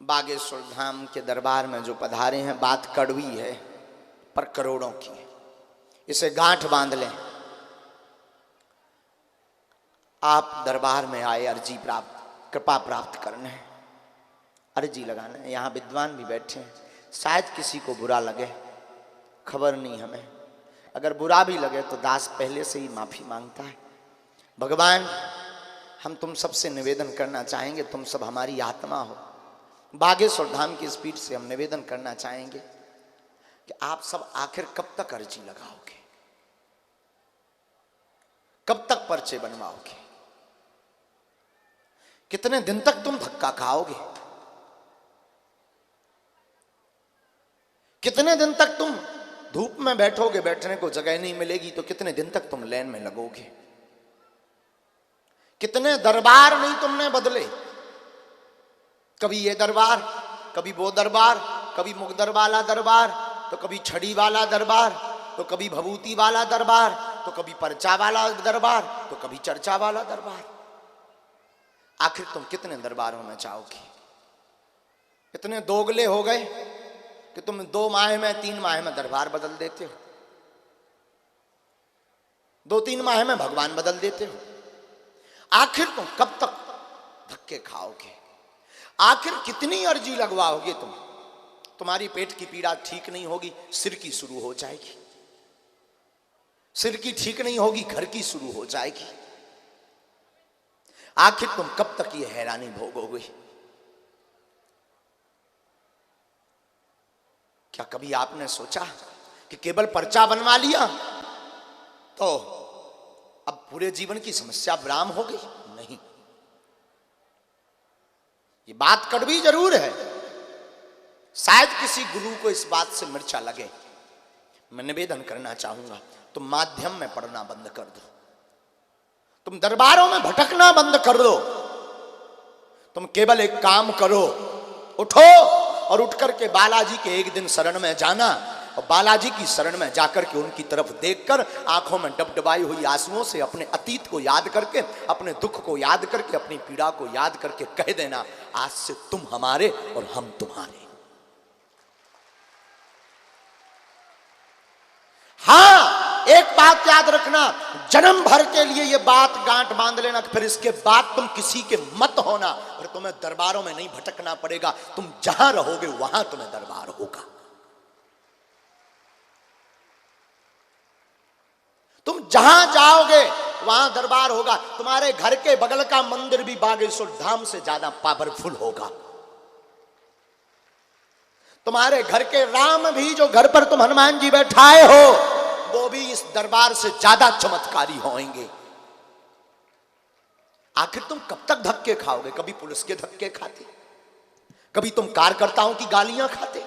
बागेश्वर धाम के दरबार में जो पधारे हैं, बात कड़वी है पर करोड़ों की है। इसे गांठ बांध लें। आप दरबार में आए अर्जी प्राप्त, कृपा प्राप्त करने, अर्जी लगाना है। यहाँ विद्वान भी बैठे हैं, शायद किसी को बुरा लगे, खबर नहीं हमें। अगर बुरा भी लगे तो दास पहले से ही माफी मांगता है। भगवान, हम तुम सबसे निवेदन करना चाहेंगे, तुम सब हमारी आत्मा हो। बागेश्वर धाम की स्पीड से हम निवेदन करना चाहेंगे कि आप सब आखिर कब तक अर्जी लगाओगे, कब तक पर्चे बनवाओगे, कितने दिन तक तुम धक्का खाओगे, कितने दिन तक तुम धूप में बैठोगे, बैठने को जगह नहीं मिलेगी तो कितने दिन तक तुम लाइन में लगोगे। कितने दरबार नहीं तुमने बदले, कभी ये दरबार, कभी वो दरबार, कभी मुगदर वाला दरबार, तो कभी छड़ी वाला दरबार, तो कभी भभूति वाला दरबार, तो कभी पर्चा वाला दरबार, तो कभी चर्चा वाला दरबार। आखिर तुम कितने दरबारों में जाओगे? इतने दोगले हो गए कि तुम 2 माह में 3 माह में दरबार बदल देते हो, 2-3 माह में भगवान बदल देते हो। आखिर तुम कब तक धक्के खाओगे? आखिर कितनी अर्जी लगवाओगे तुम? तुम्हारी पेट की पीड़ा ठीक नहीं होगी, सिर की शुरू हो जाएगी, सिर की ठीक नहीं होगी, घर की शुरू हो जाएगी। आखिर तुम कब तक ये हैरानी भोगोगे? क्या कभी आपने सोचा कि केवल पर्चा बनवा लिया तो अब पूरे जीवन की समस्या विराम हो गई? नहीं, ये बात कड़वी जरूर है। शायद किसी गुरु को इस बात से मिर्चा लगे। मैं निवेदन करना चाहूंगा, तुम माध्यम में पढ़ना बंद कर दो, तुम दरबारों में भटकना बंद कर दो। तुम केवल एक काम करो, उठो और उठ करके बालाजी के एक दिन शरण में जाना, और बालाजी की शरण में जाकर के उनकी तरफ देखकर आंखों में डबडबाई हुई आंसुओं से अपने अतीत को याद करके, अपने दुख को याद करके, अपनी पीड़ा को याद करके कह देना, आज से तुम हमारे और हम तुम्हारे। हाँ, एक बात याद रखना, जन्म भर के लिए ये बात गांठ बांध लेना, फिर इसके बाद तुम किसी के मत होना, फिर तुम्हें दरबारों में नहीं भटकना पड़ेगा। तुम जहां रहोगे वहां तुम्हें दरबार होगा। तुम जहां जाओगे वहां दरबार होगा। तुम्हारे घर के बगल का मंदिर भी बागेश्वर धाम से ज्यादा पावरफुल होगा। तुम्हारे घर के राम भी, जो घर पर तुम हनुमान जी बैठाए हो, वो भी इस दरबार से ज्यादा चमत्कारी होंगे। आखिर तुम कब तक धक्के खाओगे? कभी पुलिस के धक्के खाते, कभी तुम कार्यकर्ताओं की गालियां खाते,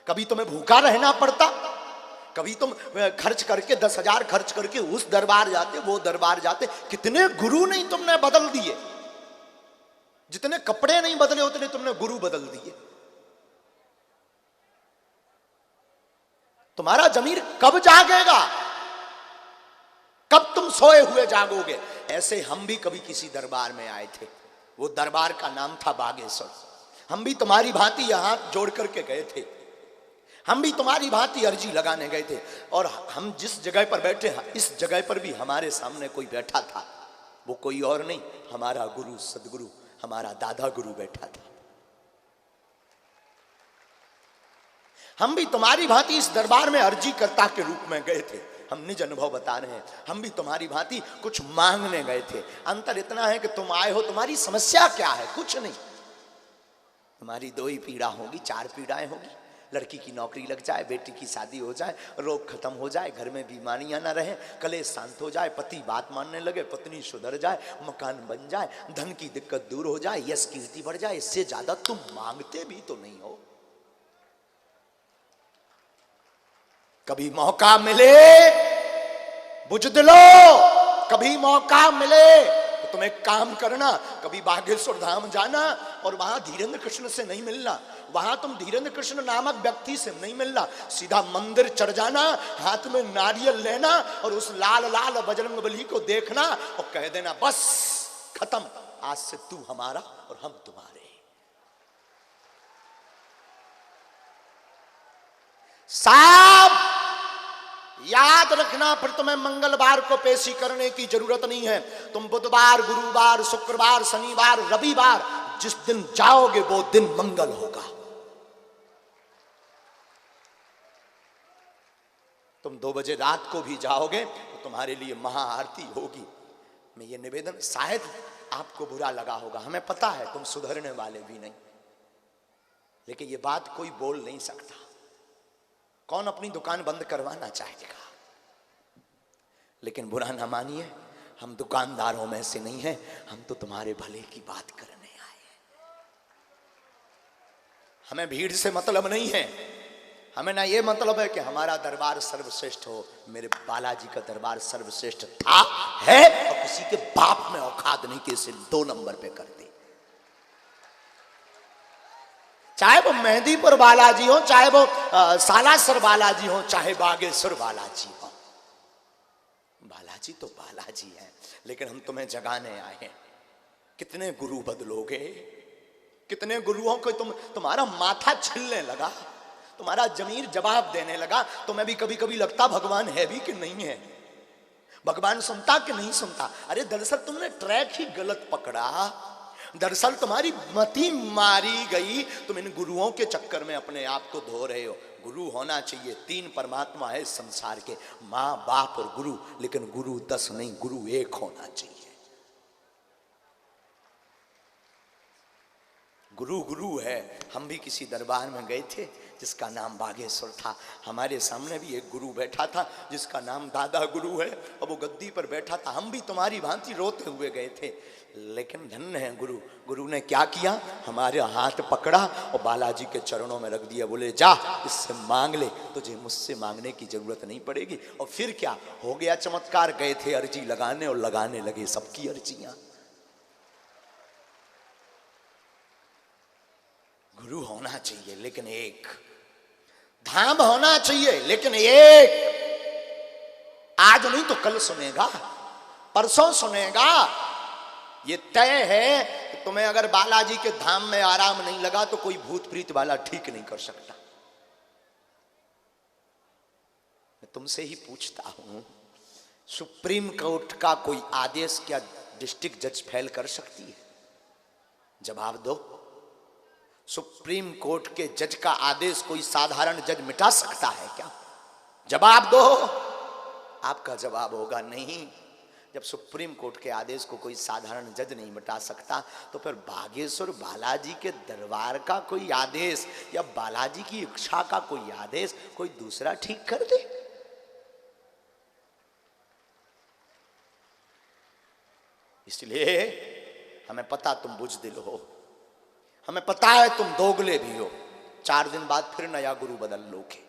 कभी तुम्हें भूखा रहना पड़ता, कभी तुम खर्च करके 10,000 खर्च करके उस दरबार जाते, वो दरबार जाते। कितने गुरु नहीं तुमने बदल दिए, जितने कपड़े नहीं बदले उतने तुमने गुरु बदल दिए। तुम्हारा जमीर कब जागेगा? कब तुम सोए हुए जागोगे? ऐसे हम भी कभी किसी दरबार में आए थे, वो दरबार का नाम था बागेश्वर। हम भी तुम्हारी भांति यहां जोड़ करके गए थे, हम भी तुम्हारी भांति अर्जी लगाने गए थे, और हम जिस जगह पर बैठे, इस जगह पर भी हमारे सामने कोई बैठा था। वो कोई और नहीं, हमारा गुरु, सदगुरु, हमारा दादा गुरु बैठा था। हम भी तुम्हारी भांति इस दरबार में अर्जी कर्ता के रूप में गए थे। हम निज अनुभव बता रहे हैं, हम भी तुम्हारी भांति कुछ मांगने गए थे। अंतर इतना है कि तुम आए हो, तुम्हारी समस्या क्या है? कुछ नहीं। तुम्हारी 2 ही पीड़ा होगी, 4 पीड़ाएं होगी। लड़की की नौकरी लग जाए, बेटी की शादी हो जाए, रोग खत्म हो जाए, घर में बीमारियां ना रहे, कलेश शांत हो जाए, पति बात मानने लगे, पत्नी सुधर जाए, मकान बन जाए, धन की दिक्कत दूर हो जाए, यश कीर्ति बढ़ जाए। इससे ज्यादा तुम मांगते भी तो नहीं हो। कभी मौका मिले बुझदिलो, कभी मौका मिले तो तुम एक काम करना, कभी बागेश्वर धाम जाना और वहां धीरेन्द्र कृष्ण से नहीं मिलना, वहां तुम धीरेन्द्र कृष्ण नामक व्यक्ति से नहीं मिलना, सीधा मंदिर चढ़ जाना, हाथ में नारियल लेना और उस लाल लाल बजरंगबली को देखना और कह देना, बस खत्म, आज से तू हमारा और हम तुम्हारे। साहब याद रखना, फिर तुम्हें मंगलवार को पेशी करने की जरूरत नहीं है। तुम बुधवार, गुरुवार, शुक्रवार, शनिवार, रविवार जिस दिन जाओगे वो दिन मंगल होगा। तुम 2 बजे रात को भी जाओगे तो तुम्हारे लिए महाआरती होगी। मैं ये निवेदन, शायद आपको बुरा लगा होगा, हमें पता है तुम सुधरने वाले भी नहीं, लेकिन ये बात कोई बोल नहीं सकता। कौन अपनी दुकान बंद करवाना चाहेगा? लेकिन बुरा ना मानिए, हम दुकानदारों में से नहीं हैं, हम तो तुम्हारे भले की बात करने आए हैं। हमें भीड़ से मतलब नहीं है, हमें ना ये मतलब है कि हमारा दरबार सर्वश्रेष्ठ हो। मेरे बालाजी का दरबार सर्वश्रेष्ठ था, है, और किसी के बाप में औकात नहीं कि इसे 2 नंबर पे कर दे। चाहे वो मेहंदीपुर बालाजी हो, चाहे वो सालासर बालाजी हो, चाहे बागेश्वर बालाजी हो, बालाजी तो बालाजी है। लेकिन हम तुम्हें जगाने आए हैं। कितने गुरु बदलोगे? कितने गुरुओं को तुम्हारा माथा छिलने लगा, तुम्हारा जमीर जवाब देने लगा। तुम्हें भी कभी कभी लगता भगवान है भी कि नहीं है, भगवान सुनता कि नहीं सुनता। अरे दरअसल तुमने ट्रैक ही गलत पकड़ा, दरअसल तुम्हारी मति मारी गई। तुम इन गुरुओं के चक्कर में अपने आप को धो रहे हो। गुरु होना चाहिए, 3 परमात्मा है इस संसार के, माँ, बाप और गुरु। लेकिन गुरु 10 नहीं, गुरु 1 होना चाहिए। गुरु गुरु है। हम भी किसी दरबार में गए थे जिसका नाम बागेश्वर था। हमारे सामने भी एक गुरु बैठा था जिसका नाम दादा गुरु है, और वो गद्दी पर बैठा था। हम भी तुम्हारी भांति रोते हुए गए थे, लेकिन धन्य है गुरु। गुरु ने क्या किया, हमारे हाथ पकड़ा और बालाजी के चरणों में रख दिया। बोले जा इससे मांग ले, तुझे मुझसे मांगने की जरूरत नहीं पड़ेगी। और फिर क्या हो गया चमत्कार, गए थे अर्जी लगाने और लगाने लगे सबकी अर्जियां। गुरु होना चाहिए लेकिन एक, धाम होना चाहिए लेकिन एक। आज नहीं तो कल सुनेगा, परसों सुनेगा। ये तय है कि तुम्हें अगर बालाजी के धाम में आराम नहीं लगा तो कोई भूत प्रीत वाला ठीक नहीं कर सकता। मैं तुमसे ही पूछता हूं, सुप्रीम कोर्ट का कोई आदेश क्या डिस्ट्रिक्ट जज फेल कर सकती है? जवाब दो। सुप्रीम कोर्ट के जज का आदेश कोई साधारण जज मिटा सकता है क्या? जवाब दो। आपका जवाब होगा नहीं। जब सुप्रीम कोर्ट के आदेश को कोई साधारण जज नहीं मिटा सकता, तो फिर बागेश्वर बालाजी के दरबार का कोई आदेश या बालाजी की इच्छा का कोई आदेश कोई दूसरा ठीक कर दे? इसलिए हमें पता तुम बुजदिल हो, हमें पता है तुम दोगले भी हो। 4 दिन बाद फिर नया गुरु बदल लोगे।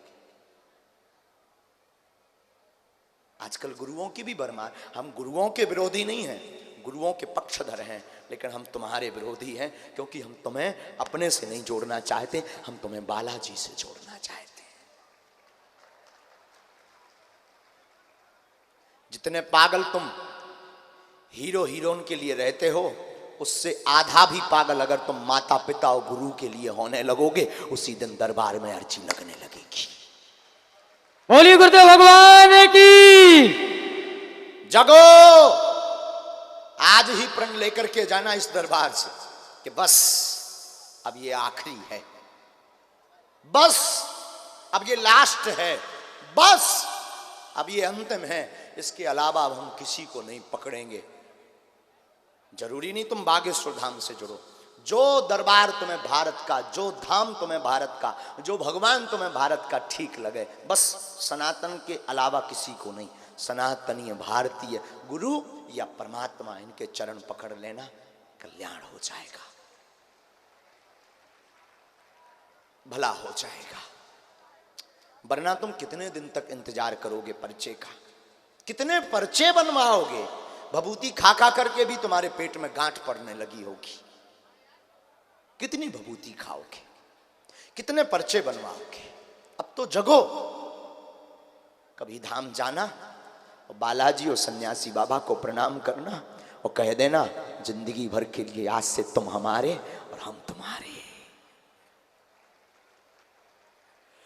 आजकल गुरुओं की भी भरमार। हम गुरुओं के विरोधी नहीं हैं, गुरुओं के पक्षधर हैं, लेकिन हम तुम्हारे विरोधी हैं क्योंकि हम तुम्हें अपने से नहीं जोड़ना चाहते, हम तुम्हें बालाजी से जोड़ना चाहते हैं। जितने पागल तुम हीरो हीरोइन के लिए रहते हो, उससे आधा भी पागल अगर तुम माता पिता और गुरु के लिए होने लगोगे, उसी दिन दरबार में अर्जी लगने लगेगी। बोलिए गुरुदेव भगवान की। जगो, आज ही प्रण लेकर के जाना इस दरबार से कि बस अब ये आखिरी है, बस अब ये लास्ट है, बस अब ये अंतिम है। इसके अलावा अब हम किसी को नहीं पकड़ेंगे। जरूरी नहीं तुम बागेश्वर धाम से जुड़ो। जो दरबार तुम्हें भारत का, जो धाम तुम्हें भारत का, जो भगवान तुम्हें भारत का ठीक लगे, बस सनातन के अलावा किसी को नहीं। सनातनीय भारतीय गुरु या परमात्मा, इनके चरण पकड़ लेना, कल्याण हो जाएगा, भला हो जाएगा। वरना तुम कितने दिन तक इंतजार करोगे पर्चे का? कितने पर्चे बनवाओगे? भभूति खा खा करके भी तुम्हारे पेट में गांठ पड़ने लगी होगी। कितनी भभूति खाओगे? कितने पर्चे बनवाओगे? अब तो जगो। कभी धाम जाना और बालाजी और सन्यासी बाबा को प्रणाम करना और कह देना जिंदगी भर के लिए आज से तुम हमारे